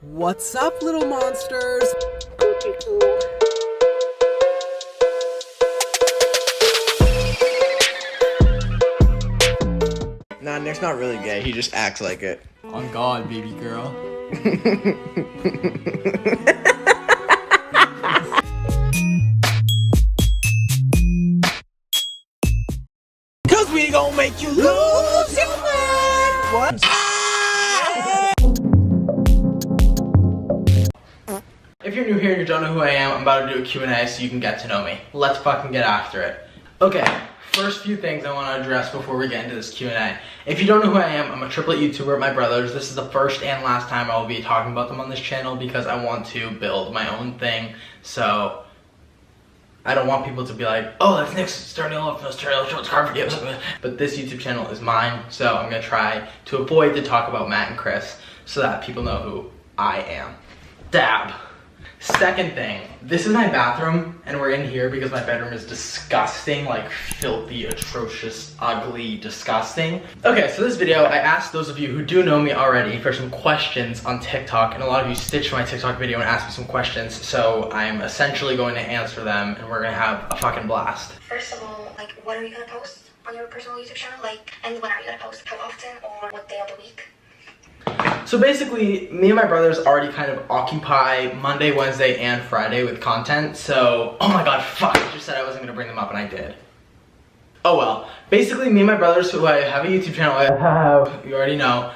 What's up, little monsters? Nah, Nick's not really gay, he just acts like it. On God, baby girl. Cause we gon' make you lose your mind. What? If you're new here and you don't know who I am, I'm about to do a Q&A so you can get to know me. Let's fucking get after it. Okay, first few things I want to address before we get into this Q&A. If you don't know who I am, I'm a triplet YouTuber at my brother's. This is the first and last time I will be talking about them on this channel because I want to build my own thing. So I don't want people to be like, oh, that's Nick's Sturniolo from Sturniolo Shorts Car Videos. But this YouTube channel is mine, so I'm going to try to avoid to talk about Matt and Chris so that people know who I am. Dab. Second thing, this is my bathroom, and we're in here because my bedroom is disgusting, like filthy, atrocious, ugly, disgusting. Okay, so this video, I asked those of you who do know me already for some questions on TikTok, and a lot of you stitched my TikTok video and asked me some questions, so I'm essentially going to answer them, and we're gonna have a fucking blast. First of all, like, what are you gonna post on your personal YouTube channel? Like, and when are you gonna post? How often or what day of the week? So basically, me and my brothers already kind of occupy Monday, Wednesday, and Friday with content. So, oh my god, fuck, I just said I wasn't gonna bring them up and I did. Oh well. Basically, me and my brothers, who I have a YouTube channel, I have, you already know,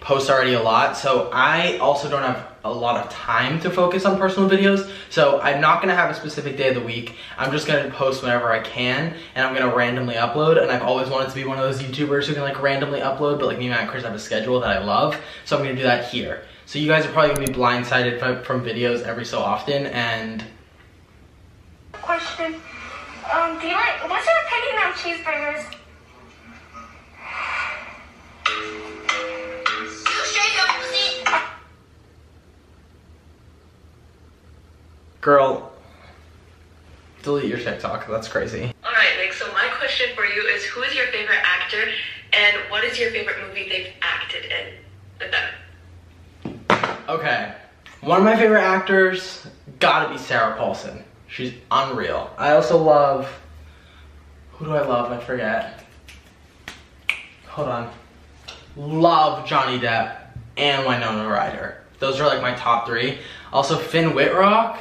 post already a lot. So I also don't have a lot of time to focus on personal videos. So I'm not gonna have a specific day of the week. I'm just gonna post whenever I can, and I'm gonna randomly upload. And I've always wanted to be one of those YouTubers who can like randomly upload, but like me and Matt and Chris have a schedule that I love. So I'm gonna do that here. So you guys are probably gonna be blindsided from videos every so often. And Question. Do you like, what's your opinion on cheeseburgers? girl, delete your TikTok. That's crazy. Alright, Nick, so my question for you is, who is your favorite actor and what is your favorite movie they've acted in with them? Okay, one of my favorite actors gotta be Sarah Paulson. She's unreal. I also love, who do I love? I forget. Hold on. Love Johnny Depp and Winona Ryder. Those are like my top three. Also Finn Wittrock.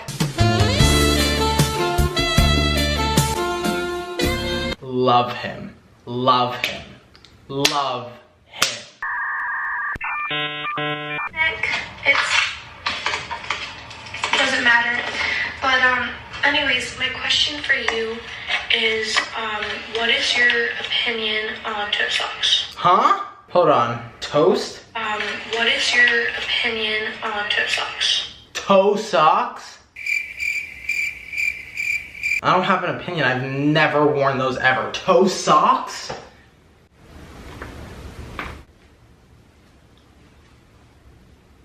Love him. Love him. Love him. Nick, it doesn't matter. But anyways, my question for you is what is your opinion on toast socks? Huh? Hold on. Toast? What is your opinion on toast socks? Toe socks? I don't have an opinion. I've never worn those ever. Toe socks?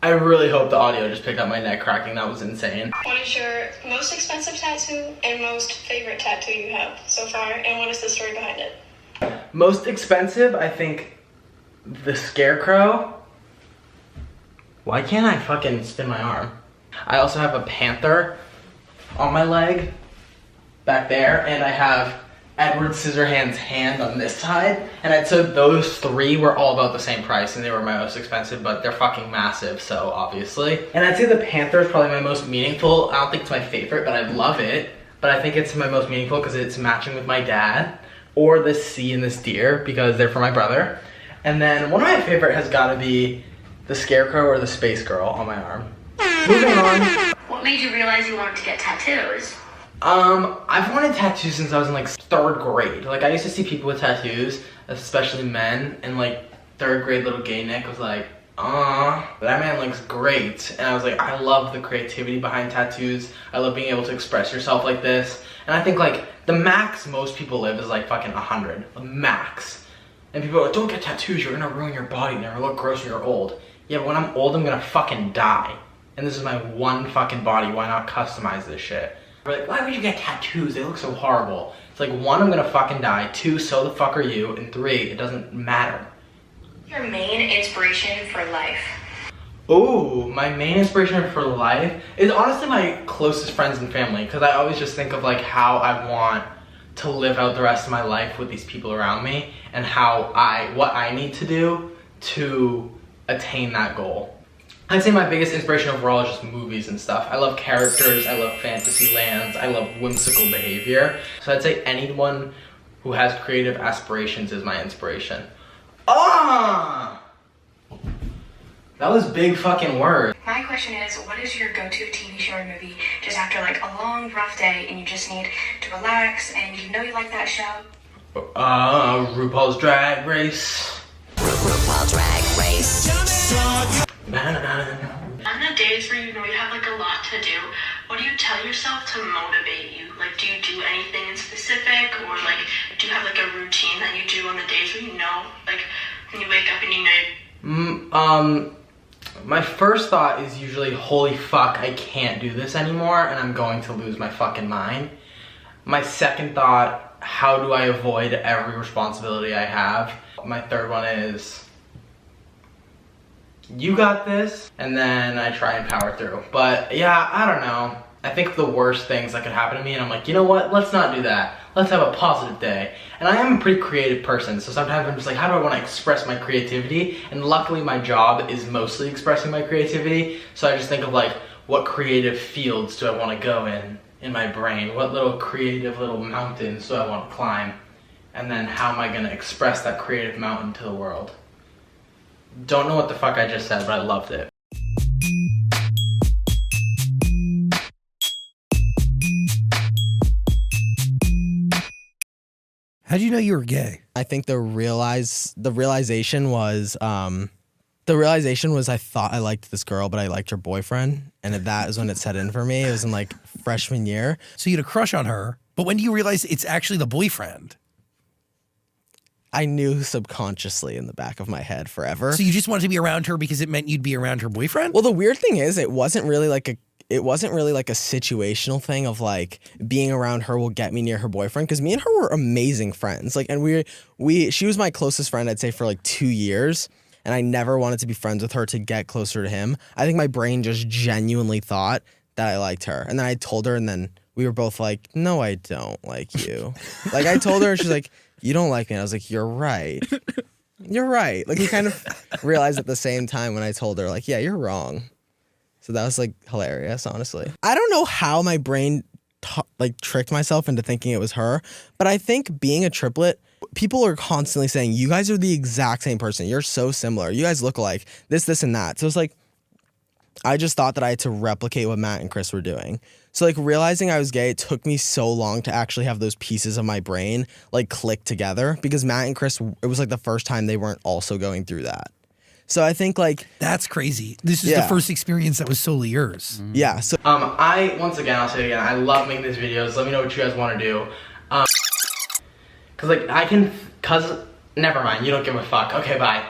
I really hope the audio just picked up my neck cracking. That was insane. What is your most expensive tattoo and most favorite tattoo you have so far, and what is the story behind it? Most expensive, I think, the Scarecrow. Why can't I fucking spin my arm? I also have a panther on my leg back there, and I have Edward Scissorhands' hand on this side, and I'd say those three were all about the same price, and they were my most expensive, but they're fucking massive, so obviously. And I'd say the panther is probably my most meaningful. I don't think it's my favorite, but I love it. But I think it's my most meaningful because it's matching with my dad, or this sea and this deer, because they're for my brother. And then one of my favorite has got to be the Scarecrow or the Space Girl on my arm. Moving on. What made you realize you wanted to get tattoos? I've wanted tattoos since I was in like 3rd grade. Like I used to see people with tattoos, especially men, and like 3rd grade little gay Nick was like, that man looks great. And I was like, I love the creativity behind tattoos. I love being able to express yourself like this. And I think like the max most people live is like fucking 100, the max. And people are like, don't get tattoos, you're gonna ruin your body, you're gonna look gross when you're old. Yeah, but when I'm old, I'm gonna fucking die. And this is my one fucking body, why not customize this shit? We're like, why would you get tattoos? They look so horrible. It's like, 1, I'm gonna fucking die. 2, so the fuck are you? And 3, it doesn't matter. Your main inspiration for life? Oh, my main inspiration for life is honestly my closest friends and family, because I always just think of like how I want to live out the rest of my life with these people around me, and what I need to do to attain that goal. I'd say my biggest inspiration overall is just movies and stuff. I love characters, I love fantasy lands, I love whimsical behavior. So I'd say anyone who has creative aspirations is my inspiration. That was big fucking words. My question is, what is your go-to TV show or movie just after like a long, rough day and you just need to relax and you know you like that show? RuPaul's Drag Race. RuPaul's Drag Race. On the days where you know you have like a lot to do, what do you tell yourself to motivate you? Like, do you do anything in specific, or like, do you have like a routine that you do on the days where you know, like, when you wake up and you know? My first thought is usually, holy fuck, I can't do this anymore and I'm going to lose my fucking mind. My second thought, how do I avoid every responsibility I have? My third one is, you got this, and then I try and power through. But yeah, I don't know. I think the worst things that could happen to me, and I'm like, you know what, let's not do that. Let's have a positive day. And I am a pretty creative person, so sometimes I'm just like, how do I want to express my creativity? And luckily my job is mostly expressing my creativity, so I just think of like, what creative fields do I want to go in my brain? What little creative little mountains do I want to climb? And then how am I going to express that creative mountain to the world? Don't know what the fuck I just said, but I loved it. How do you know you were gay? I think the realization was I thought I liked this girl, but I liked her boyfriend, and that is when it set in for me. It was in like freshman year. So you had a crush on her, but when do you realize it's actually the boyfriend? I knew subconsciously in the back of my head forever. So you just wanted to be around her because it meant you'd be around her boyfriend? Well, the weird thing is, it wasn't really like a situational thing of like being around her will get me near her boyfriend, because me and her were amazing friends. Like, and she was my closest friend, I'd say, for like 2 years, and I never wanted to be friends with her to get closer to him. I think my brain just genuinely thought that I liked her, and then I told her, and then we were both like, no, I don't like you. Like, I told her, and she's like, you don't like me. And I was like, you're right. You're right. Like, we kind of realized at the same time when I told her, like, yeah, you're wrong. So that was like hilarious, honestly. I don't know how my brain tricked myself into thinking it was her, but I think being a triplet, people are constantly saying, you guys are the exact same person. You're so similar. You guys look alike. This, and that. So it's like, I just thought that I had to replicate what Matt and Chris were doing. So like realizing I was gay, it took me so long to actually have those pieces of my brain like click together, because Matt and Chris, it was like the first time they weren't also going through that. So I think like that's crazy. This is the first experience that was solely yours. Yeah. So I'll say it again, I love making these videos. Let me know what you guys want to do. Cause never mind, you don't give a fuck. Okay, bye.